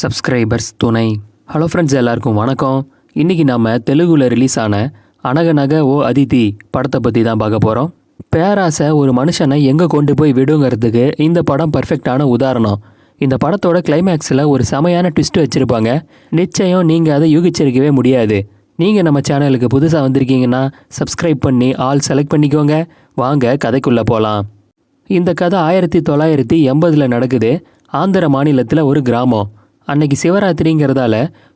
Subscribers துணை. Hello friends, எல்லாருக்கும் வணக்கம். இன்றைக்கி நம்ம தெலுங்குல ரிலீஸ் ஆன அனகனக ஓ அதிதி படத்தை பற்றி தான் பார்க்க போகிறோம். பேராசை ஒரு மனுஷனை எங்கே கொண்டு போய் விடுங்கிறதுக்கு இந்த படம் பர்ஃபெக்டான உதாரணம். இந்த படத்தோட கிளைமேக்ஸில் ஒரு செமையான ட்விஸ்ட் வச்சுருப்பாங்க. நிச்சயம் நீங்கள் அதை யூகிச்சிருக்கவே முடியாது. நீங்கள் நம்ம சேனலுக்கு புதுசாக வந்திருக்கீங்கன்னா சப்ஸ்கிரைப் பண்ணி ஆல் செலக்ட் பண்ணிக்கோங்க. வாங்க கதைக்குள்ளே போகலாம். இந்த கதை 1980 நடக்குது. ஆந்திர மாநிலத்தில் ஒரு கிராமம். அன்னைக்கு சிவராத்திரிங்கிறதால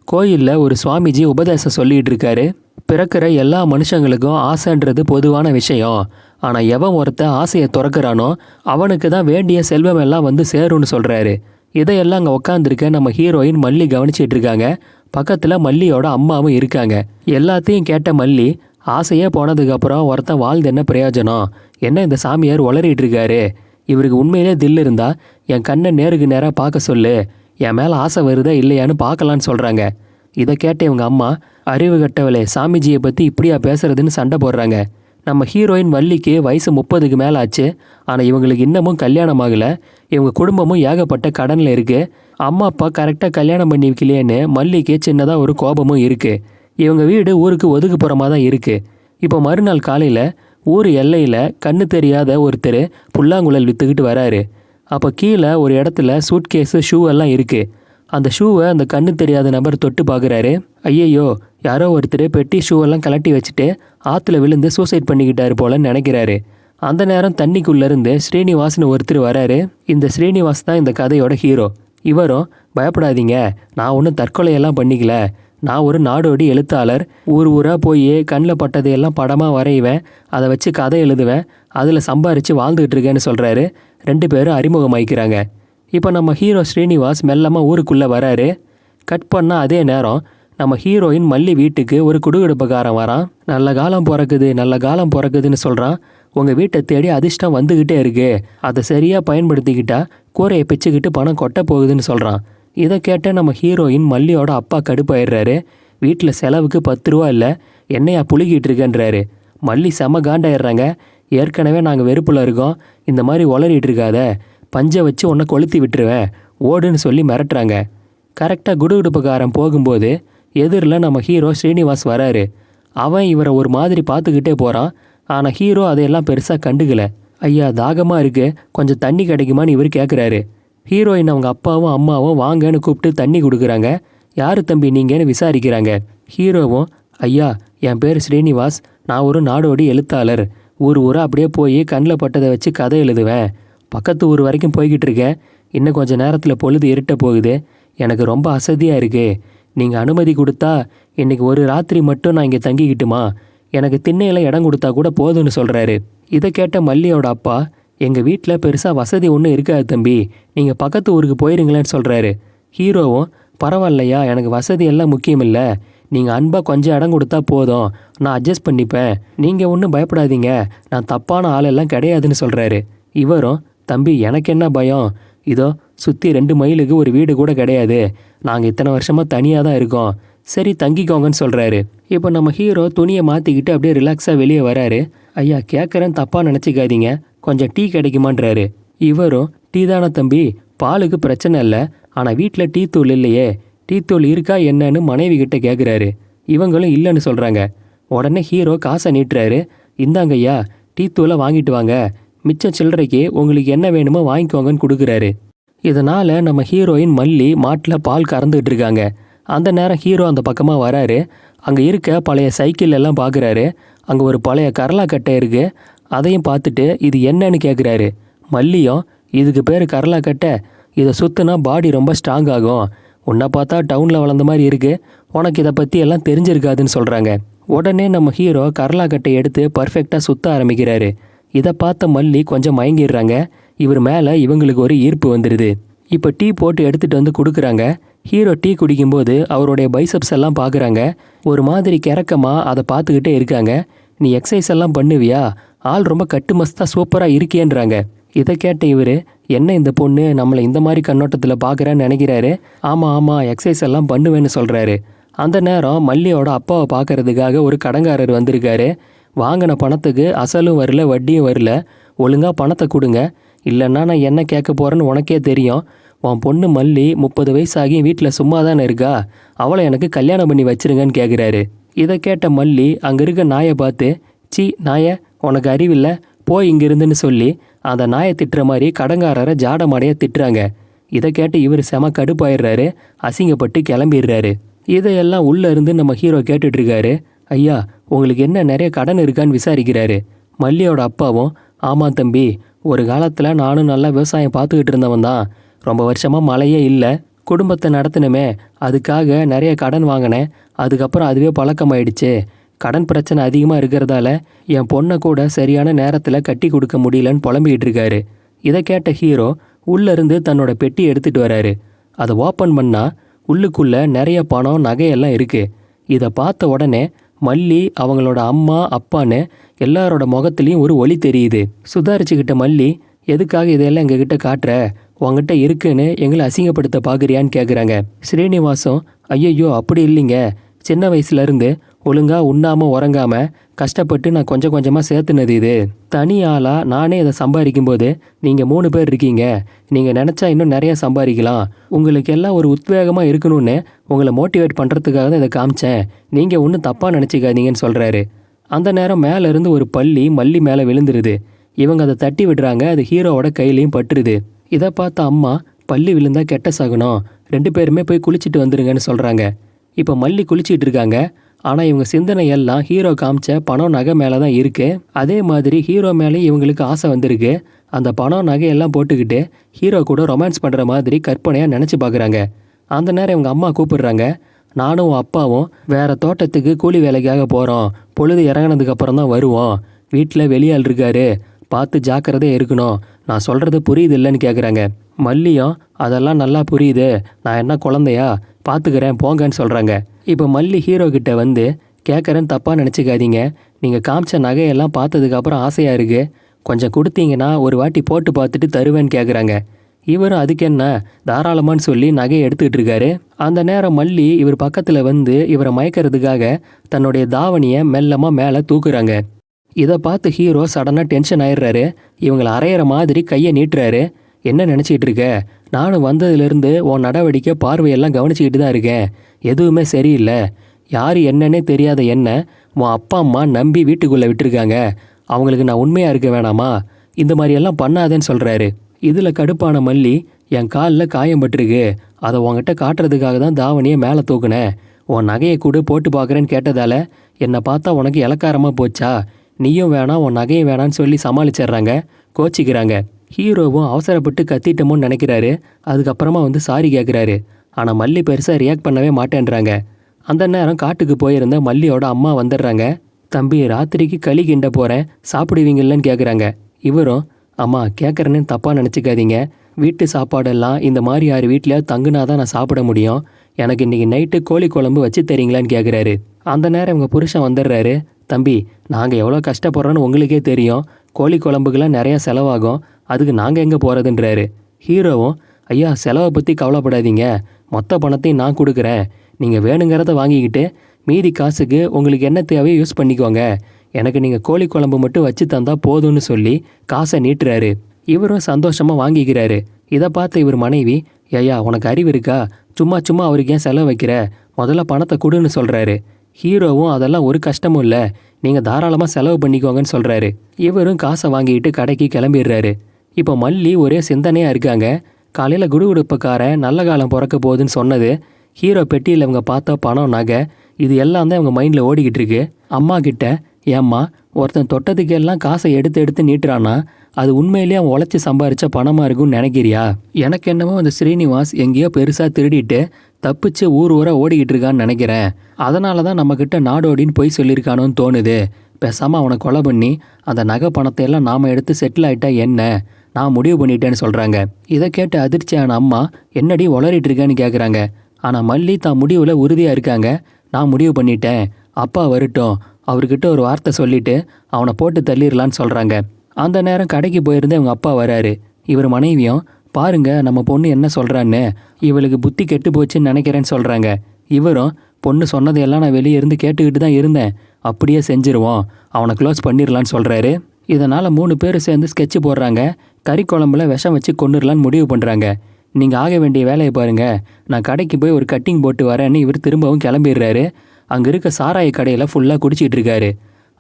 கோயிலில் ஒரு சுவாமிஜி உபதேசம் சொல்லிகிட்டு இருக்காரு. பிறக்கிற எல்லா மனுஷங்களுக்கும் ஆசைன்றது பொதுவான விஷயம். ஆனால் எவன் ஒருத்தன் ஆசையை துறக்கிறானோ அவனுக்கு தான் வேண்டிய செல்வம் எல்லாம் வந்து சேரும்னு சொல்கிறாரு. இதையெல்லாம் அங்கே உட்காந்துருக்க நம்ம ஹீரோயின் மல்லி கவனிச்சிட்டு இருக்காங்க. பக்கத்தில் மல்லியோட அம்மாவும் இருக்காங்க. எல்லாத்தையும் கேட்ட மல்லி, ஆசையே போனதுக்கப்புறம் ஒருத்தன் வாழ்ந்து என்ன பிரயோஜனம்? என்ன இந்த சாமியார் உளறிட்டு இருக்காரு? இவருக்கு உண்மையிலே தில் இருந்தா என் கண்ணை நேருக்கு நேராக பார்க்க சொல்லு, என் மேலே ஆசை வருதா இல்லையான்னு பார்க்கலான்னு சொல்கிறாங்க. இதை கேட்ட இவங்க அம்மா, அறிவு கட்டவளே, சாமிஜியை பற்றி இப்படியா பேசுறதுன்னு சண்டை போடுறாங்க. நம்ம ஹீரோயின் வள்ளிக்கு வயசு 30க்கு மேலே ஆச்சு. ஆனால் இவங்களுக்கு இன்னமும் கல்யாணம் ஆகலை. இவங்க குடும்பமும் ஏகப்பட்ட கடனில் இருக்குது. அம்மா அப்பா கரெக்டாக கல்யாணம் பண்ணி வைக்கலையேன்னு மல்லிக்கு சின்னதாக ஒரு கோபமும் இருக்குது. இவங்க வீடு ஊருக்கு ஒதுக்குப்புறமாக தான் இருக்குது. இப்போ மறுநாள் காலையில் ஊர் எல்லையில் கண்ணு தெரியாத ஒருத்தர் புல்லாங்குழல் விற்றுக்கிட்டு வராரு. அப்போ கீழே ஒரு இடத்துல சூட்கேஸு ஷூ எல்லாம் இருக்குது. அந்த ஷூவை அந்த கண்ணு தெரியாத நபர் தொட்டு பார்க்குறாரு. ஐயையோ, யாரோ ஒருத்தர் பெட்டி ஷூவெல்லாம் கலட்டி வச்சுட்டு ஆற்றுல விழுந்து சூசைட் பண்ணிக்கிட்டாரு போலன்னு நினைக்கிறாரு. அந்த நேரம் தண்ணிக்குள்ளேருந்து ஸ்ரீனிவாஸ்னு ஒருத்தர் வராரு. இந்த ஸ்ரீனிவாஸ் தான் இந்த கதையோட ஹீரோ. இவரும், பயப்படாதீங்க, நான் ஒன்றும் தற்கொலையெல்லாம் பண்ணிக்கல, நான் ஒரு நாடோடி எழுத்தாளர். ஊர் ஊராக போய் கண்ணில் பட்டதையெல்லாம் படமாக வரைவேன், அதை வச்சு கதை எழுதுவேன், அதில் சம்பாரித்து வாழ்ந்துக்கிட்டு இருக்கேன்னு சொல்கிறாரு. 2 பேரும் அறிமுகமாயிக்கிறாங்க. இப்போ நம்ம ஹீரோ ஸ்ரீனிவாஸ் மெல்லமாக ஊருக்குள்ளே வராரு. கட் பண்ணால் அதே நேரம் நம்ம ஹீரோயின் மல்லி வீட்டுக்கு ஒரு குடுகுடுப்புக்காரன் வரான். நல்ல காலம் பிறக்குது, நல்ல காலம் பிறக்குதுன்னு சொல்கிறான். உங்கள் வீட்டை தேடி அதிர்ஷ்டம் வந்துக்கிட்டே இருக்கு, அதை சரியாக பயன்படுத்திக்கிட்டா கூரையை பிச்சுக்கிட்டு பணம் கொட்ட போகுதுன்னு சொல்கிறான். இதை கேட்ட நம்ம ஹீரோயின் மல்லியோட அப்பா கடுப்பாயிடுறாரு. வீட்டில் செலவுக்கு 10 ரூபா இல்லை, என்னையா புழுகிட்டு இருக்கேன்றாரு. மல்லி செம காண்டாயிடுறாங்க. ஏற்கனவே நாங்கள் வெறுப்பில் இருக்கோம், இந்த மாதிரி உளறிட்டு இருக்காத, பஞ்சை வச்சு உன்னை கொளுத்தி விட்டுருவேன், ஓடுன்னு சொல்லி மிரட்டுறாங்க. கரெக்டாக குடுகுடுப்புக்காரன் போகும்போது எதிரில் நம்ம ஹீரோ ஸ்ரீனிவாஸ் வராரு. அவன் இவரை ஒரு மாதிரி பார்த்துக்கிட்டே போகிறான். ஆனால் ஹீரோ அதையெல்லாம் பெருசாக கண்டுக்கல. ஐயா, தாகமாக இருக்கு, கொஞ்சம் தண்ணி கிடைக்குமான்னு இவர் கேட்குறாரு. ஹீரோயின் அவங்க அப்பாவும் அம்மாவும் வாங்கன்னு கூப்பிட்டு தண்ணி கொடுக்குறாங்க. யார் தம்பி நீங்கன்னு விசாரிக்கிறாங்க. ஹீரோவும், ஐயா, என் பேர் ஸ்ரீனிவாஸ், நான் ஒரு நாடோடி எழுத்தாளர். ஊர் ஊராக அப்படியே போய் கண்ணில் பட்டதை வச்சு கதை எழுதுவேன். பக்கத்து ஊர் வரைக்கும் போய்கிட்டு இருக்கேன். இன்னும் கொஞ்சம் நேரத்தில் பொழுது இருட்ட போகுது. எனக்கு ரொம்ப அசதியாக இருக்குது. நீங்கள் அனுமதி கொடுத்தா இன்றைக்கி ஒரு ராத்திரி மட்டும் நான் இங்கே தங்கிக்கிட்டுமா? எனக்கு திண்ணையில் இடம் கொடுத்தா கூட போதும்னு சொல்கிறாரு. இதை கேட்ட மல்லியோட அப்பா, எங்கள் வீட்டில் பெருசாக வசதி ஒன்றும் இருக்காது தம்பி, நீங்கள் பக்கத்து ஊருக்கு போயிருங்களேன்னு சொல்கிறாரு. ஹீரோவும், பரவாயில்லையா, எனக்கு வசதி எல்லாம் முக்கியம் இல்லை, நீங்கள் அன்பாக கொஞ்சம் இடம் கொடுத்தா போதும், நான் அட்ஜஸ்ட் பண்ணிப்பேன், நீங்கள் ஒன்றும் பயப்படாதீங்க, நான் தப்பான ஆளெல்லாம் கிடையாதுன்னு சொல்கிறாரு. இவரும், தம்பி எனக்கு என்ன பயம், இதோ சுற்றி 2 மைலுக்கு ஒரு வீடு கூட கிடையாது, நாங்கள் இத்தனை வருஷமாக தனியாக தான் இருக்கோம், சரி தங்கிக்கோங்கன்னு சொல்கிறாரு. இப்போ நம்ம ஹீரோ துணியை மாற்றிக்கிட்டு அப்படியே ரிலாக்ஸாக வெளியே வராரு. ஐயா, கேட்குறேன், தப்பாக நினச்சிக்காதீங்க, கொஞ்சம் டீ கிடைக்குமான்றாரு. இவரும், டீ தானே தம்பி, பாலுக்கு பிரச்சனை இல்லை, ஆனால் வீட்டில் டீ தூள் இல்லையே, டீ தூள் இருக்கா என்னன்னு மனைவி கிட்ட கேட்குறாரு. இவங்களும் இல்லைன்னு சொல்கிறாங்க. உடனே ஹீரோ காசை நீட்டுறாரு. இந்தாங்க ஐயா, டீ தூளை வாங்கிட்டு வாங்க, மிச்சம் சில்லறைக்கு உங்களுக்கு என்ன வேணுமோ வாங்கிக்கோங்கன்னு கொடுக்குறாரு. இதனால் நம்ம ஹீரோயின் மல்லி மாட்டில் பால் கறந்துக்கிட்டு இருக்காங்க. அந்த நேரம் ஹீரோ அந்த பக்கமாக வராரு. அங்கே இருக்க பழைய சைக்கிள் எல்லாம் பார்க்குறாரு. அங்கே ஒரு பழைய கரலாக்கட்டை இருக்குது. அதையும் பார்த்துட்டு இது என்னன்னு கேட்குறாரு. மல்லியும், இதுக்கு பேர் கரலாக்கட்டை, இதை சுற்றுனா பாடி ரொம்ப ஸ்ட்ராங் ஆகும், உன்னை பார்த்தா டவுனில் வளர்ந்த மாதிரி இருக்குது, உனக்கு இதை பற்றி எல்லாம் தெரிஞ்சிருக்காதுன்னு சொல்கிறாங்க. உடனே நம்ம ஹீரோ கரலாக்கட்டை எடுத்து பர்ஃபெக்டாக சுற்ற ஆரம்பிக்கிறாரு. இதை பார்த்த மல்லி கொஞ்சம் மயங்கிடுறாங்க. இவர் மேலே இவங்களுக்கு ஒரு ஈர்ப்பு வந்துடுது. இப்போ டீ போட்டு எடுத்துகிட்டு வந்து கொடுக்குறாங்க. ஹீரோ டீ குடிக்கும்போது அவருடைய பைசப்ஸ் எல்லாம் பார்க்குறாங்க. ஒரு மாதிரி கிறக்கமாக அதை பார்த்துக்கிட்டே இருக்காங்க. நீ எக்ஸசைஸ் எல்லாம் பண்ணுவியா? ஆள் ரொம்ப கட்டுமஸ்தாக சூப்பராக இருக்கேன்றாங்க. இதை கேட்ட இவர், என்ன இந்த பொண்ணு நம்மளை இந்த மாதிரி கண்ணோட்டத்தில் பார்க்குறான்னு நினைக்கிறாரு. ஆமாம், எக்ஸசைஸ் எல்லாம் பண்ணுவேன்னு சொல்கிறாரு. அந்த நேரம் மல்லியோட அப்பாவை பார்க்கறதுக்காக ஒரு கடங்காரர் வந்திருக்காரு. வாங்கின பணத்துக்கு அசலும் வரல, வட்டியும் வரல, ஒழுங்காக பணத்தை கொடுங்க, இல்லைன்னா நான் என்ன கேட்க போகிறேன்னு உனக்கே தெரியும், உன் பொண்ணு மல்லி 30 வயசாகி வீட்டில் சும்மா தானே இருக்கா, அவளை எனக்கு கல்யாணம் பண்ணி வச்சிருங்கன்னு கேட்குறாரு. இதை கேட்ட மல்லி அங்கே இருக்க நாயை பார்த்து, சி நாயை, உனக்கு அறிவில்லை, போய் இங்கிருந்துன்னு சொல்லி அந்த நாயை திட்டுற மாதிரி கடங்காரரை ஜாடமாடையை திட்டுறாங்க. இதை கேட்டு இவர் செம கடுப்பாயிடுறாரு, அசிங்கப்பட்டு கிளம்பிடுறாரு. இதையெல்லாம் உள்ளே இருந்து நம்ம ஹீரோ கேட்டுட்டு இருக்காரு. ஐயா, உங்களுக்கு என்ன நிறைய கடன் இருக்கான்னு விசாரிக்கிறாரு. மல்லியோட அப்பாவும், ஆமாம் தம்பி, ஒரு காலத்தில் நானும் நல்லா விவசாயம் பார்த்துக்கிட்டு இருந்தவன் தான். ரொம்ப வருஷமாக மழையே இல்லை, குடும்பத்தை நடத்தினமே, அதுக்காக நிறைய கடன் வாங்கினேன். அதுக்கப்புறம் அதுவே பழக்கமாயிடுச்சு. கடன் பிரச்சனை அதிகமாக இருக்கிறதால என் பொண்ணை கூட சரியான நேரத்தில் கட்டி கொடுக்க முடியலன்னு புலம்பிக்கிட்டு இருக்காரு. இதை கேட்ட ஹீரோ உள்ளேருந்து தன்னோட பெட்டி எடுத்துகிட்டு வராரு. அதை ஓப்பன் பண்ணால் உள்ளுக்குள்ளே நிறைய பணம் நகையெல்லாம் இருக்குது. இதை பார்த்த உடனே மல்லி, அவங்களோட அம்மா, அப்பான்னு எல்லாரோட முகத்துலேயும் ஒரு ஒளி தெரியுது. சுதாரிச்சுக்கிட்ட மல்லி, எதுக்காக இதையெல்லாம் எங்ககிட்ட காட்டுற, உங்ககிட்ட இருக்குன்னு எங்களை அசிங்கப்படுத்த பார்க்குறியான்னு கேட்குறாங்க. ஸ்ரீனிவாசும், ஐயையோ அப்படி இல்லைங்க, சின்ன வயசுலேருந்து ஒழுங்காக உண்ணாமல் உறங்காமல் கஷ்டப்பட்டு நான் கொஞ்சம் கொஞ்சமாக சேர்த்துனது இது. தனி ஆளாக நானே இதை சம்பாதிக்கும்போது நீங்கள் 3 பேர் இருக்கீங்க. நீங்கள் நினச்சா இன்னும் நிறைய சம்பாதிக்கலாம். உங்களுக்கு எல்லாம் ஒரு உத்வேகமாக இருக்கணும்னு உங்களை மோட்டிவேட் பண்ணுறதுக்காக தான் இதை காமிச்சேன். நீங்கள் ஒன்றும் தப்பாக நினச்சிக்காதீங்கன்னு சொல்கிறாரு. அந்த நேரம் மேலேருந்து ஒரு பள்ளி மல்லி மேலே விழுந்துருது. இவங்க அதை தட்டி விடுறாங்க. அது ஹீரோவோட கையிலையும் பட்டுருது. இதை பார்த்த அம்மா, பள்ளி விழுந்தா கெட்ட சகுனம், 2 பேருமே போய் குளிச்சுட்டு வந்துருங்கன்னு சொல்கிறாங்க. இப்போ மல்லி குளிச்சிட்டு இருக்காங்க. ஆனால் இவங்க சிந்தனை எல்லாம் ஹீரோ காமிச்ச பணம் நகை மேலே தான் இருக்குது. அதே மாதிரி ஹீரோ மேலே இவங்களுக்கு ஆசை வந்திருக்கு. அந்த பணம் நகையெல்லாம் போட்டுக்கிட்டு ஹீரோ கூட ரொமான்ஸ் பண்ணுற மாதிரி கற்பனையாக நினச்சி பார்க்குறாங்க. அந்த நேரம் இவங்க அம்மா கூப்பிடுறாங்க. நானும் அப்பாவும் வேறு தோட்டத்துக்கு கூலி வேலைக்காக போகிறோம். பொழுது இறங்கினதுக்கப்புறம் தான் வருவோம். வீட்டில் வெளியாள் இருக்காரு, பார்த்து ஜாக்கிரதையாக இருக்கணும். நான் சொல்கிறது புரியுது இல்லைன்னு கேட்குறாங்க. மல்லியும், அதெல்லாம் நல்லா புரியுது, நான் என்ன குழந்தையா, பார்த்துக்கிறேன் போங்கன்னு சொல்கிறாங்க. இப்போ மல்லி ஹீரோ கிட்ட வந்து, கேட்குறேன்னு தப்பாக நினச்சிக்காதீங்க, நீங்கள் காமிச்ச நகையெல்லாம் பார்த்ததுக்கப்புறம் ஆசையாக இருக்குது, கொஞ்சம் கொடுத்தீங்கன்னா ஒரு வாட்டி போட்டு பார்த்துட்டு தருவேன்னு கேட்குறாங்க. இவரும் அதுக்கு என்ன, தாராளமான்னு சொல்லி நகையை எடுத்துக்கிட்டு இருக்காரு. அந்த நேரம் மல்லி இவர் பக்கத்தில் வந்து இவரை மயக்கிறதுக்காக தன்னுடைய தாவணியை மெல்லமாக மேலே தூக்குறாங்க. இதை பார்த்து ஹீரோ சடனாக டென்ஷன் ஆயிடுறாரு. இவங்களை அரையிற மாதிரி கையை நீட்டுறாரு. என்ன நினச்சிக்கிட்டு இருக்க, நானும் வந்ததுலேருந்து உன் நடவடிக்கை பார்வையெல்லாம் கவனிச்சிக்கிட்டு தான் இருக்கேன். எதுவுமே சரியில்லை. யார் என்னன்னே தெரியாத என்ன உன் அப்பா அம்மா நம்பி வீட்டுக்குள்ளே விட்டுருக்காங்க. அவங்களுக்கு நான் உண்மையாக இருக்க வேணாமா, இந்த மாதிரியெல்லாம் பண்ணாதேன்னு சொல்கிறாரு. இதில் கடுப்பான மல்லி, என் காலில் காயம் பட்டிருக்கு, அதை உன்கிட்ட காட்டுறதுக்காக தான் தாவணியை மேலே தூக்குனேன். உன் நகையை கூட போட்டு பார்க்குறேன்னு கேட்டதால என்னை பார்த்தா உனக்கு இலக்காரமாக போச்சா, நீயும் வேணாம் உன் நகையும் வேணான்னு சொல்லி சமாளிச்சிட்றாங்க, கோச்சிக்கிறாங்க. ஹீரோவும் அவசரப்பட்டு கத்திட்டோமோன்னு நினைக்கிறாரு. அதுக்கப்புறமா வந்து சாரி கேட்குறாரு. ஆனால் மல்லி பெருசாக ரியாக்ட் பண்ணவே மாட்டேன்றாங்க. அந்த நேரம் காட்டுக்கு போயிருந்த மல்லியோட அம்மா வந்துடுறாங்க. தம்பி, ராத்திரிக்கு களி கிண்ட போகிறேன், சாப்பிடுவீங்கல்லன்னு கேட்குறாங்க. இவரும், அம்மா கேட்குறேன்னு தப்பாக நினச்சிக்காதீங்க, வீட்டு சாப்பாடெல்லாம் இந்த மாதிரி யார் வீட்லையாவது தங்குனா தான் நான் சாப்பிட முடியும். எனக்கு இன்றைக்கி நைட்டு கோழி குழம்பு வச்சு தரீங்களான்னு கேட்குறாரு. அந்த நேரம் இவங்க புருஷன் வந்துடுறாரு. தம்பி, நாங்கள் எவ்வளோ கஷ்டப்படுறோன்னு உங்களுக்கே தெரியும், கோழி குழம்புக்கெல்லாம் நிறையா செலவாகும், அதுக்கு நாங்கள் எங்கே போகிறதுன்றாரு. ஹீரோவும், ஐயா செலவை பற்றி கவலைப்படாதீங்க, மொத்த பணத்தையும் நான் கொடுக்குறேன், நீங்கள் வேணுங்கிறத வாங்கிக்கிட்டு மீதி காசுக்கு உங்களுக்கு என்ன தேவையோ யூஸ் பண்ணிக்கோங்க, எனக்கு நீங்கள் கோழி குழம்பு மட்டும் வச்சு தந்தால் போதும்னு சொல்லி காசை நீட்டுறாரு. இவரும் சந்தோஷமாக வாங்கிக்கிறாரு. இதை பார்த்த இவர் மனைவி, ஐயா உனக்கு அறிவு இருக்கா, சும்மா சும்மா அவருக்கு ஏன் செலவு வைக்கிற, முதல்ல பணத்தை கொடுன்னு சொல்கிறாரு. ஹீரோவும், அதெல்லாம் ஒரு கஷ்டமும் இல்லை, நீங்கள் தாராளமாக செலவு பண்ணிக்கோங்கன்னு சொல்கிறாரு. இவரும் காசை வாங்கிட்டு கடைக்கு கிளம்பிடுறாரு. இப்போ மல்லி ஒரே சிந்தனையாக இருக்காங்க. காலையில் குடுகுடுப்புக்காரன் நல்ல காலம் பிறக்க போகுதுன்னு சொன்னது, ஹீரோ பெட்டியில் இவங்க பார்த்த பணம் நகை, இது எல்லாம் தான் இவங்க மைண்டில் ஓடிக்கிட்டு இருக்கு. அம்மா கிட்ட, ஏம்மா ஒருத்தன் தொட்டதுக்கு எல்லாம் காசை எடுத்து எடுத்து நீட்டுறான்னா அது உண்மையிலேயே அவன் உழைச்சி சம்பாரித்த பணமாக இருக்கும்னு நினைக்கிறியா? எனக்கு என்னமோ அந்த ஸ்ரீனிவாஸ் எங்கேயோ பெருசாக திருடிட்டு தப்பிச்சு ஊர் ஊராக ஓடிக்கிட்டு இருக்கான்னு நினைக்கிறேன். அதனால தான் நம்மக்கிட்ட நாடோடின்னு போய் சொல்லியிருக்கானோன்னு தோணுது. பேசாமல் அவனை கொலை பண்ணி அந்த நகை பணத்தை எல்லாம் நாம் எடுத்து செட்டில் ஆகிட்டா என்ன, நான் முடிவு பண்ணிட்டேன்னு சொல்கிறாங்க. இதை கேட்டு அதிர்ச்சியான அம்மா, என்னடி உளறிட்டு இருக்கேன்னு கேட்குறாங்க. ஆனால் மல்லி தான் முடிவில் உறுதியாக இருக்காங்க. நான் முடிவு பண்ணிட்டேன், அப்பா வரட்டும், அவர்கிட்ட ஒரு வார்த்தை சொல்லிவிட்டு அவனை போட்டு தள்ளிடலான்னு சொல்கிறாங்க. அந்த நேரம் கடைக்கு போயிருந்தே இவங்க அப்பா வராரு. இவர் மனைவியும், பாருங்க நம்ம பொண்ணு என்ன சொல்கிறான்னு, இவளுக்கு புத்தி கெட்டு போச்சுன்னு நினைக்கிறேன்னு சொல்கிறாங்க. இவரும், பொண்ணு சொன்னதையெல்லாம் நான் வெளியே இருந்து கேட்டுக்கிட்டு தான் இருந்தேன், அப்படியே செஞ்சிருவோம், அவனை க்ளோஸ் பண்ணிடலான்னு சொல்கிறாரு. இதனால் 3 பேர் சேர்ந்து ஸ்கெட்சு போடுறாங்க. கறி குழம்புல விஷம் வச்சு கொண்டுடலான்னு முடிவு பண்ணுறாங்க. நீங்கள் ஆக வேண்டிய வேலையை பாருங்கள், நான் கடைக்கு போய் ஒரு கட்டிங் போட்டு வரேன்னு இவர் திரும்பவும் கிளம்பிடுறாரு. அங்கே இருக்க சாராய கடையில் ஃபுல்லாக குடிச்சிட்டு இருக்காரு.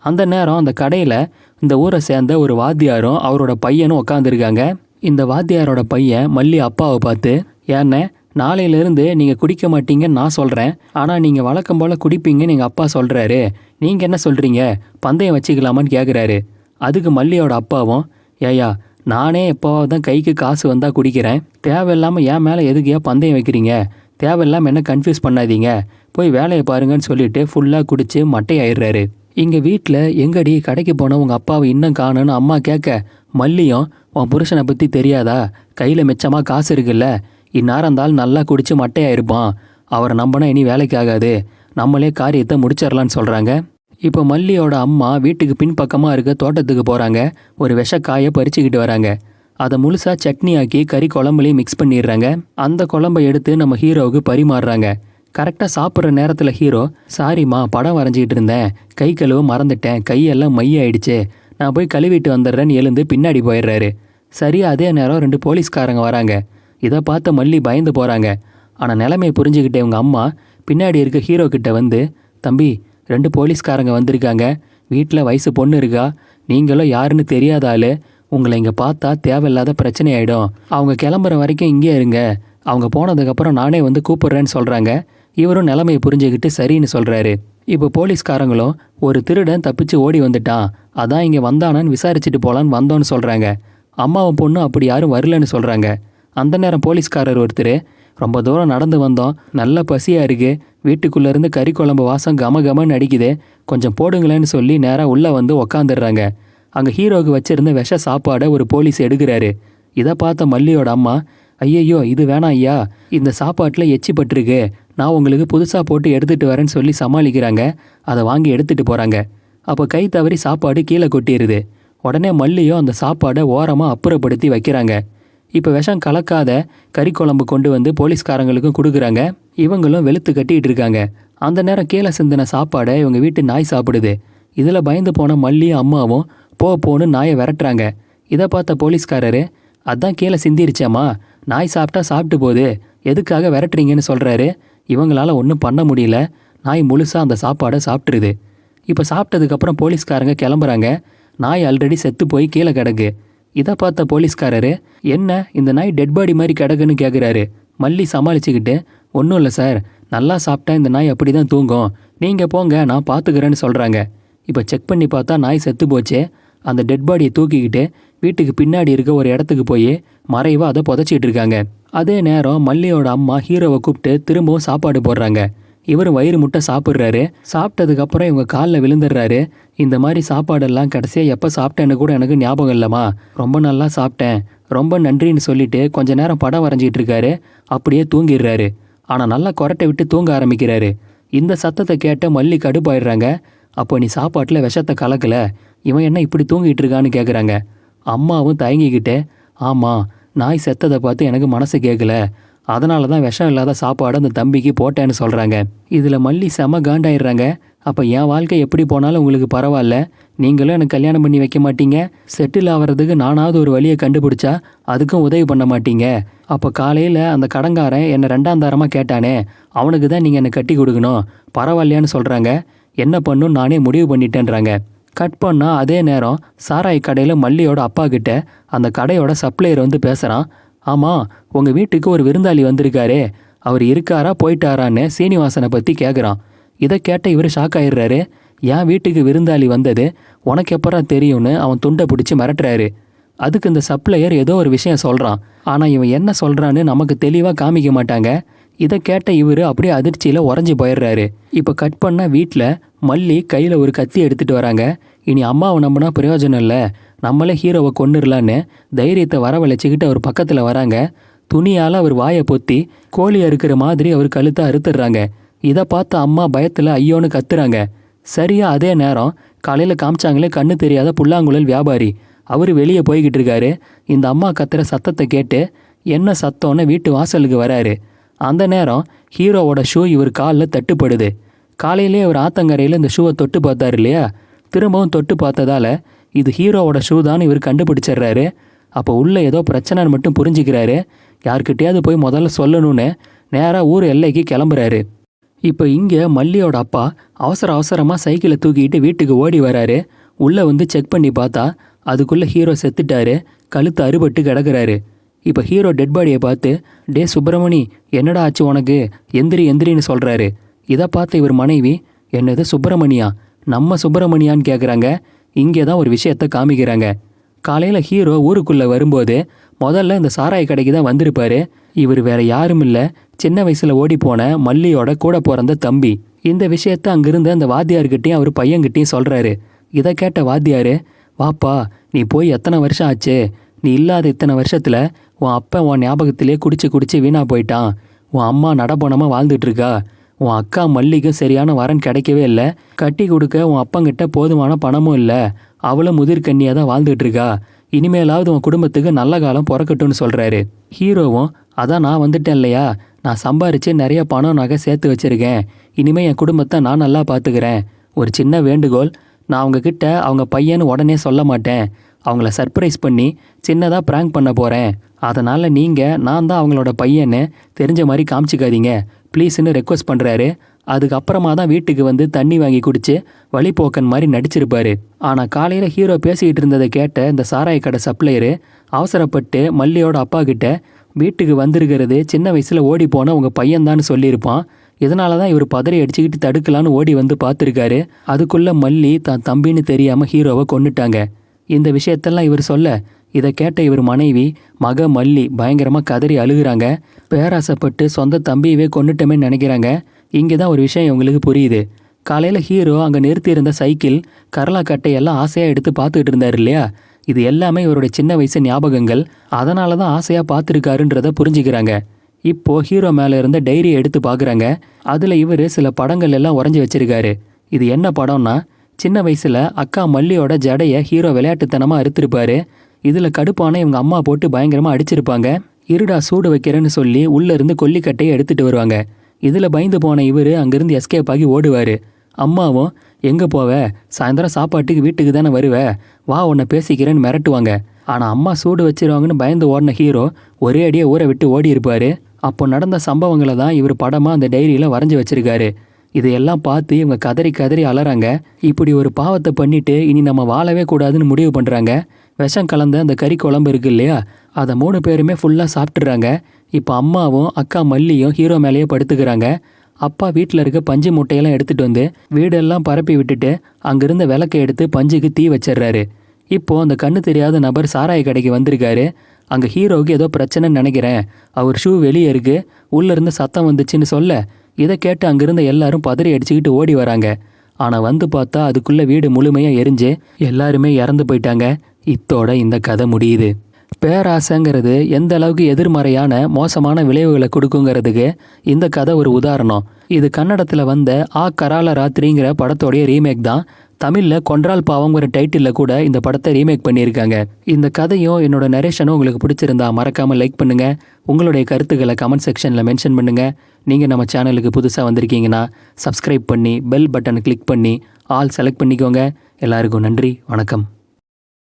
அந்த நேரம் அந்த கடையில் இந்த ஊரை சேர்ந்த ஒரு வாத்தியாரும் அவரோட பையனும் உட்காந்துருக்காங்க. இந்த வாத்தியாரோட பையன் மல்லி அப்பாவை பார்த்து, ஏன்னே நாளையிலேருந்து நீங்கள் குடிக்க மாட்டீங்கன்னு நான் சொல்கிறேன், ஆனால் நீங்கள் வழக்கம் போல் குடிப்பீங்கன்னு எங்கள் அப்பா சொல்கிறாரு, நீங்கள் என்ன சொல்கிறீங்க, பந்தயம் வச்சுக்கலாமான்னு கேட்குறாரு. அதுக்கு மல்லியோட அப்பாவும், ஏயா நானே எப்போவாவது தான் கைக்கு காசு வந்தால் குடிக்கிறேன், தேவையில்லாமல் என் மேலே எதுக்கையா பந்தயம் வைக்கிறீங்க, தேவையில்லாமல் என்ன கன்ஃபியூஸ் பண்ணாதீங்க, போய் வேலையை பாருங்கன்னு சொல்லிட்டு ஃபுல்லாக குடித்து மட்டையாயிடுறாரு. இங்கே வீட்டில் எங்கடி கடைக்கு போனால் உங்கள் அப்பாவை இன்னும் காணுன்னு அம்மா கேட்க, மல்லியும் உன் புருஷனை பற்றி தெரியாதா, கையில் மிச்சமாக காசு இருக்குல்ல, இந்நேரம் இருந்தாலும் நல்லா குடித்து மட்டையாயிருப்பான், அவரை நம்பினா இனி வேலைக்கு ஆகாது, நம்மளே காரியத்தை முடிச்சிடலான்னு சொல்கிறாங்க. இப்போ மல்லியோட அம்மா வீட்டுக்கு பின்பக்கமாக இருக்க தோட்டத்துக்கு போகிறாங்க. ஒரு விஷக்காயை பறிச்சுக்கிட்டு வராங்க. அதை முழுசாக சட்னி ஆக்கி கறி குழம்புலையும் மிக்ஸ் பண்ணிடுறாங்க. அந்த குழம்பை எடுத்து நம்ம ஹீரோவுக்கு பரிமாறுறாங்க. கரெக்டாக சாப்பிட்ற நேரத்தில் ஹீரோ, சாரிம்மா படம் வரைஞ்சிக்கிட்டு இருந்தேன், கை கழுவ மறந்துட்டேன், கையெல்லாம் மையாயிடுச்சு, நான் போய் கழுவிட்டு வந்துடுறேன்னு எழுந்து பின்னாடி போயிடுறாரு. சரியா அதே நேரம் 2 போலீஸ்காரங்க வராங்க. இதை பார்த்த மல்லி பயந்து போகிறாங்க. ஆனால் நிலைமையை புரிஞ்சுக்கிட்டே உங்கள் அம்மா பின்னாடி இருக்க ஹீரோ கிட்ட வந்து, தம்பி 2 போலீஸ்காரங்க வந்திருக்காங்க, வீட்டில் வயசு பொண்ணு இருக்கா, நீங்களும் யாருன்னு தெரியாத ஆள், உங்களை இங்கே பார்த்தா தேவையில்லாத பிரச்சனை ஆகிடும், அவங்க கிளம்புற வரைக்கும் இங்கே இருங்க, அவங்க போனதுக்கப்புறம் நானே வந்து கூப்பிட்றேன்னு சொல்கிறாங்க. இவரும் நிலைமையை புரிஞ்சுக்கிட்டு சரின்னு சொல்கிறாரு. இப்போ போலீஸ்காரங்களும், ஒரு திருடன் தப்பிச்சு ஓடி வந்துட்டான், அதான் இங்கே வந்தானான்னு விசாரிச்சுட்டு போகலான்னு வந்தோன்னு சொல்கிறாங்க. அம்மாவும் பொண்ணும் அப்படி யாரும் வரலன்னு சொல்கிறாங்க. அந்த நேரம் போலீஸ்காரர் ஒருத்தர், ரொம்ப தூரம் நடந்து வந்தோம், நல்ல பசியாக இருக்குது, வீட்டுக்குள்ளேருந்து கறி குழம்பு வாசம் கமன்னு அடிக்குது, கொஞ்சம் போடுங்களேன்னு சொல்லி நேராக உள்ளே வந்து உக்காந்துடுறாங்க. அங்கே ஹீரோவுக்கு வச்சுருந்த விஷ சாப்பாடை ஒரு போலீஸ் எடுக்கிறாரு. இதை பார்த்த மல்லியோட அம்மா, ஐயையோ இது வேணாம் ஐயா, இந்த சாப்பாட்டில் எச்சி பட்டிருக்கு, நான் உங்களுக்கு புதுசாக போட்டு எடுத்துகிட்டு வரேன்னு சொல்லி சமாளிக்கிறாங்க. அதை வாங்கி எடுத்துகிட்டு போகிறாங்க. அப்போ கை தவறி சாப்பாடு கீழே கொட்டிடுது. உடனே மல்லியும் அந்த சாப்பாடை ஓரமாக அப்புறப்படுத்தி வைக்கிறாங்க. இப்போ விஷம் கலக்காத கறி குழம்பு கொண்டு வந்து போலீஸ்காரங்களுக்கும் கொடுக்குறாங்க. இவங்களும் வெளுத்து கட்டிகிட்டு இருக்காங்க. அந்த நேரம் கீழே சிந்தின சாப்பாடை இவங்க வீட்டு நாய் சாப்பிடுது. இதில் பயந்து போன மல்லியும் அம்மாவும் போன்னு நாயை விரட்டுறாங்க. இதை பார்த்த போலீஸ்காரரு, அதான் கீழே சிந்திருச்சாம்மா, நாய் சாப்பிட்டா சாப்பிட்டு போகுது, எதுக்காக விரட்டுறீங்கன்னு சொல்கிறாரு. இவங்களால ஒன்றும் பண்ண முடியல, நாய் முழுசாக அந்த சாப்பாடை சாப்பிட்ருது. இப்போ சாப்பிட்டதுக்கப்புறம் போலீஸ்காரங்க கிளம்புறாங்க. நாய் ஆல்ரெடி செத்து போய் கீழே கிடக்கு. இதை பார்த்த போலீஸ்காரரு, என்ன இந்த நாய் டெட் பாடி மாதிரி கிடக்குன்னு கேட்குறாரு. மல்லி சமாளிச்சுக்கிட்டு, ஒன்றும் இல்லை சார், நல்லா சாப்பிட்டா இந்த நாய் அப்படி தான் தூங்கும், நீங்கள் போங்க நான் பார்த்துக்கிறேன்னு சொல்கிறாங்க. இப்போ செக் பண்ணி பார்த்தா நாய் செத்து போச்சு. அந்த டெட் பாடியை தூக்கிக்கிட்டு வீட்டுக்கு பின்னாடி இருக்க ஒரு இடத்துக்கு போய் மறைவாக அதை புதைச்சிட்டு இருக்காங்க. அதே நேரம் மல்லியோட அம்மா ஹீரோவை கூப்பிட்டு திரும்பவும் சாப்பாடு போடுறாங்க. இவரும் வயிறு முட்டை சாப்பிட்றாரு. சாப்பிட்டதுக்கப்புறம் இவங்க காலில் விழுந்துடுறாரு. இந்த மாதிரி சாப்பாடெல்லாம் கடைசியாக எப்போ சாப்பிட்டேன்னு கூட எனக்கு ஞாபகம் இல்லைம்மா, ரொம்ப நல்லா சாப்பிட்டேன், ரொம்ப நன்றின்னு சொல்லிட்டு கொஞ்ச நேரம் படம் வரைஞ்சிட்டு இருக்காரு. அப்படியே தூங்கிடுறாரு. ஆனால் நல்லா கொரட்டை விட்டு தூங்க ஆரம்பிக்கிறாரு. இந்த சத்தத்தை கேட்ட மல்லி கடுப்பாயிடுறாங்க. அப்போ நீ சாப்பாட்டில் விஷத்தை கலக்கல, இவன் என்ன இப்படி தூங்கிட்டு இருக்கான்னு கேட்குறாங்க. அம்மாவும் தயங்கிக்கிட்டே, ஆமாம் நாய் செத்ததை பார்த்து எனக்கு மனசு கேட்கல, அதனால தான் விஷம் இல்லாத சாப்பாடு அந்த தம்பிக்கு போட்டேன்னு சொல்கிறாங்க. இதில் மல்லி செம காண்டாயிடுறாங்க. அப்போ என் வாழ்க்கை எப்படி போனாலும் உங்களுக்கு பரவாயில்ல, நீங்களும் எனக்கு கல்யாணம் பண்ணி வைக்க மாட்டீங்க, செட்டில் ஆகிறதுக்கு நானாவது ஒரு வழியை கண்டுபிடிச்சா அதுக்கும் உதவி பண்ண மாட்டீங்க, அப்போ காலையில் அந்த கடங்காரன் என்னை 2ஆம் தாரமாக கேட்டானே, அவனுக்கு தான் நீங்கள் என்னை கட்டி கொடுக்கணும், பரவாயில்லையான்னு சொல்கிறாங்க. என்ன பண்ணும் நானே முடிவு பண்ணிட்டேன்றாங்க. கட் பண்ணால் அதே நேரம் சாராய் கடையில் மல்லியோட அப்பா கிட்ட அந்த கடையோட சப்ளையர் வந்து பேசுகிறான். ஆமாம் உங்கள் வீட்டுக்கு ஒரு விருந்தாளி வந்திருக்காரே, அவர் இருக்காரா போயிட்டாரான்னு சீனிவாசனை பற்றி கேட்குறான். இதை கேட்ட இவர் ஷாக் ஆயிடுறாரு. என் வீட்டுக்கு விருந்தாளி வந்தது உனக்கு எப்பரா தெரியும்னு அவன் துண்டை பிடிச்சி மிரட்டுறாரு. அதுக்கு இந்த சப்ளையர் ஏதோ ஒரு விஷயம் சொல்கிறான். ஆனால் இவன் என்ன சொல்கிறான்னு நமக்கு தெளிவாக காமிக்க மாட்டாங்க. இதை கேட்ட இவர் அப்படியே அதிர்ச்சியில் உறைஞ்சி போயிடுறாரு. இப்போ கட் பண்ண வீட்டில் மல்லி கையில் ஒரு கத்தி எடுத்துகிட்டு வராங்க. இனி அம்மாவை நம்பினா பிரயோஜனம் இல்லை, நம்மளே ஹீரோவை கொன்னுடலான்னு தைரியத்தை வரவழைச்சிக்கிட்டு அவர் பக்கத்தில் வராங்க. துணியால் அவர் வாயை பொத்தி கோழி அறுக்கிற மாதிரி அவர் கழுத்தை அறுத்துடுறாங்க. இதை பார்த்து அம்மா பயத்தில் ஐயோன்னு கத்துறாங்க. சரியாக அதே நேரம் காலையில் காமிச்சாங்களே கண்ணு தெரியாத புல்லாங்குழல் வியாபாரி, அவர் வெளியே போய்கிட்டு இருக்காரு. இந்த அம்மா கத்துற சத்தத்தை கேட்டு என்ன சத்தம்னு வீட்டு வாசலுக்கு வராரு. அந்த நேரம் ஹீரோவோட ஷூ இவர் காலில் தட்டுப்படுது. காலையிலே அவர் ஆத்தங்கரையில் இந்த ஷூவை தொட்டு பார்த்தாரு இல்லையா, திரும்பவும் தொட்டு பார்த்ததால இது ஹீரோவோட ஷூ தான் இவர் கண்டுபிடிச்சிடுறாரு. அப்போ உள்ளே ஏதோ பிரச்சனைன்னு மட்டும் புரிஞ்சுக்கிறாரு. யார்கிட்டயாவது போய் முதல்ல சொல்லணும்னு நேராக ஊர் எல்லைக்கு கிளம்புறாரு. இப்போ இங்கே மல்லியோட அப்பா அவசரமாக சைக்கிளை தூக்கிட்டு வீட்டுக்கு ஓடி வராரு. உள்ளே வந்து செக் பண்ணி பார்த்தா அதுக்குள்ளே ஹீரோ செத்துட்டாரு, கழுத்து அறுபட்டு கிடக்குறாரு. இப்போ ஹீரோ டெட் பாடியை பார்த்து, டே சுப்பிரமணி, என்னடா ஆச்சு உனக்கு, எந்திரின்னு சொல்கிறாரு. இதை பார்த்த இவர் மனைவி, என்னது சுப்பிரமணியா, நம்ம சுப்பிரமணியான்னு கேட்குறாங்க. இங்கே தான் ஒரு விஷயத்த காமிக்கிறாங்க. காலையில் ஹீரோ ஊருக்குள்ளே வரும்போது முதல்ல இந்த சாராய கடைக்கு தான் வந்திருப்பாரு. இவர் வேற யாரும் இல்லை, சின்ன வயசில் ஓடி போன மல்லியோட கூட பிறந்த தம்பி. இந்த விஷயத்த அங்கிருந்த அந்த வாத்தியார்கிட்டையும் அவர் பையன்கிட்டையும் சொல்கிறாரு. இதை கேட்ட வாத்தியார், வாப்பா நீ போய் எத்தனை வருஷம் ஆச்சு, நீ இல்லாத இத்தனை வருஷத்தில் உன் அப்பா உன் ஞாபகத்திலே குடிச்சு வீணாக போயிட்டான், உன் அம்மா நடப்பணமாக வாழ்ந்துட்டுருக்கா, உன் அக்கா மல்லிக்கும் சரியான வரன் கிடைக்கவே இல்லை, கட்டி கொடுக்க உன் அப்பங்கிட்ட போதுமான பணமும் இல்லை, அவளும் முதிர்கன்னியாக தான் வாழ்ந்துட்டுருக்கா, இனிமேலாவது உன் குடும்பத்துக்கு நல்ல காலம் பிறக்கட்டும்னு சொல்கிறாரு. ஹீரோவும், அதான் நான் வந்துட்டேன் இல்லையா, நான் சம்பாரித்து நிறைய பணம் நகை சேர்த்து வச்சுருக்கேன், இனிமேல் என் குடும்பத்தை நான் நல்லா பார்த்துக்கிறேன். ஒரு சின்ன வேண்டுகோள், நான் அவங்கக்கிட்ட அவங்க பையன்னு உடனே சொல்ல மாட்டேன், அவங்கள சர்ப்ரைஸ் பண்ணி சின்னதாக ப்ராங்க் பண்ண போகிறேன். அதனால் நீங்கள் நான் தான் அவங்களோட பையன்னு தெரிஞ்ச மாதிரி காமிச்சிக்காதீங்க ப்ளீஸ்ன்னு ரெக்வஸ்ட் பண்ணுறாரு. அதுக்கப்புறமா தான் வீட்டுக்கு வந்து தண்ணி வாங்கி குடிச்சு வழிபோக்கன் மாதிரி நடிச்சிருப்பாரு. ஆனால் காலையில் ஹீரோ பேசிக்கிட்டு இருந்ததை கேட்ட இந்த சாராய கடை சப்ளையரு அவசரப்பட்டு மல்லியோட அப்பா கிட்ட, வீட்டுக்கு வந்திருக்கிறது சின்ன வயசில் ஓடி போன உங்கள் பையன்தான்னு சொல்லியிருப்பான், இதனால தான் இவர் பதறி அடிச்சுக்கிட்டு தடுக்கலான்னு ஓடி வந்து பார்த்துருக்காரு. அதுக்குள்ளே மல்லி தான் தம்பின்னு தெரியாமல் ஹீரோவை கொன்னுட்டாங்க. இந்த விஷயத்தெல்லாம் இவர் சொல்ல, இதை கேட்ட இவர் மனைவி மக மல்லி பயங்கரமாக கதறி அழுகுறாங்க. பேராசைப்பட்டு சொந்த தம்பியவே கொன்னுட்டோமே நினைக்கிறாங்க. இங்கே தான் ஒரு விஷயம் இவங்களுக்கு புரியுது. காலையில் ஹீரோ அங்கே நிறுத்தியிருந்த சைக்கிள் கரலா கட்டையெல்லாம் ஆசையாக எடுத்து பார்த்துக்கிட்டு இருந்தார் இல்லையா, இது எல்லாமே இவருடைய சின்ன வயசு ஞாபகங்கள். அதனால தான் ஆசையாக பார்த்துருக்காருன்றதை புரிஞ்சுக்கிறாங்க. இப்போது ஹீரோ மேலே இருந்த டைரியை எடுத்து பார்க்குறாங்க. அதில் இவர் சில படங்கள் எல்லாம் உறைஞ்சி வச்சிருக்காரு. இது என்ன படம்னா, சின்ன வயசில் அக்கா மல்லியோட ஜடையை ஹீரோ விளையாட்டுத்தனமாக அறுத்திருப்பாரு. இதில் கடுப்பான இவங்க அம்மா போட்டு பயங்கரமாக அடிச்சிருப்பாங்க. இருடா சூடு வைக்கிறேன்னு சொல்லி உள்ளேருந்து கொல்லிக்கட்டையை எடுத்துகிட்டு வருவாங்க. இதில் பயந்து போன இவர் அங்கேருந்து எஸ்கேப் ஆகி ஓடுவார். அம்மாவும், எங்கே போவ, சாயந்தரம் சாப்பாட்டுக்கு வீட்டுக்கு தானே வருவ, வா உன்னை பேசிக்கிறேன்னு மிரட்டுவாங்க. ஆனால் அம்மா சூடு வச்சிருவாங்கன்னு பயந்து ஓடின ஹீரோ ஒரே அடியே ஊரை விட்டு ஓடி இருப்பார். அப்போ நடந்த சம்பவங்களை தான் இவர் படமாக அந்த டைரியில் வரைஞ்சி வச்சிருக்காரு. இதையெல்லாம் பார்த்து இவங்க கதறி அலறாங்க. இப்படி ஒரு பாவத்தை பண்ணிட்டு இனி நம்ம வாழவே கூடாதுன்னு முடிவு பண்ணுறாங்க. விஷம் கலந்த அந்த கறி குழம்பு இருக்கு இல்லையா, அதை 3 பேருமே ஃபுல்லாக சாப்பிட்றாங்க. இப்போ அம்மாவும் அக்கா மல்லியும் ஹீரோ மேலேயே படுத்துக்கிறாங்க. அப்பா வீட்டில் இருக்க பஞ்சு மூட்டையெல்லாம் எடுத்துகிட்டு வந்து வீடெல்லாம் பரப்பி விட்டுட்டு அங்கிருந்த விளக்கை எடுத்து பஞ்சுக்கு தீ வச்சிடுறாரு. இப்போது அந்த கண்ணு தெரியாத நபர் சாராய கடைக்கு வந்திருக்காரு. அங்கே ஹீரோவுக்கு ஏதோ பிரச்சனைன்னு நினைக்கிறேன், அவர் ஷூ வெளியே இருக்குது, உள்ளேருந்து சத்தம் வந்துச்சுன்னு சொல்ல, இதை கேட்டு அங்கிருந்த எல்லாரும் பதறி அடிச்சுக்கிட்டு ஓடி வராங்க. ஆனால் வந்து பார்த்தா அதுக்குள்ளே வீடு முழுமையாக எரிஞ்சு எல்லாருமே இறந்து போயிட்டாங்க. இத்தோட இந்த கதை முடியுது. பேராசைங்கிறது எந்த அளவுக்கு எதிர்மறையான மோசமான விளைவுகளை கொடுக்குங்கிறதுக்கு இந்த கதை ஒரு உதாரணம். இது கன்னடத்தில் வந்த ஆ கரால ராத்திரிங்கிற படத்தோடைய ரீமேக் தான். தமிழில் கொன்றால் பாவங்கிற டைட்டிலில் கூட இந்த படத்தை ரீமேக் பண்ணியிருக்காங்க. இந்த கதையும் என்னோட நரேஷனும் உங்களுக்கு பிடிச்சிருந்தா மறக்காமல் லைக் பண்ணுங்கள். உங்களுடைய கருத்துக்களை கமெண்ட் செக்ஷனில் மென்ஷன் பண்ணுங்கள். நீங்கள் நம்ம சேனலுக்கு புதுசாக வந்திருக்கீங்கன்னா சப்ஸ்கிரைப் பண்ணி பெல் பட்டனை கிளிக் பண்ணி ஆல் செலக்ட் பண்ணிக்கோங்க. எல்லாருக்கும் நன்றி, வணக்கம்.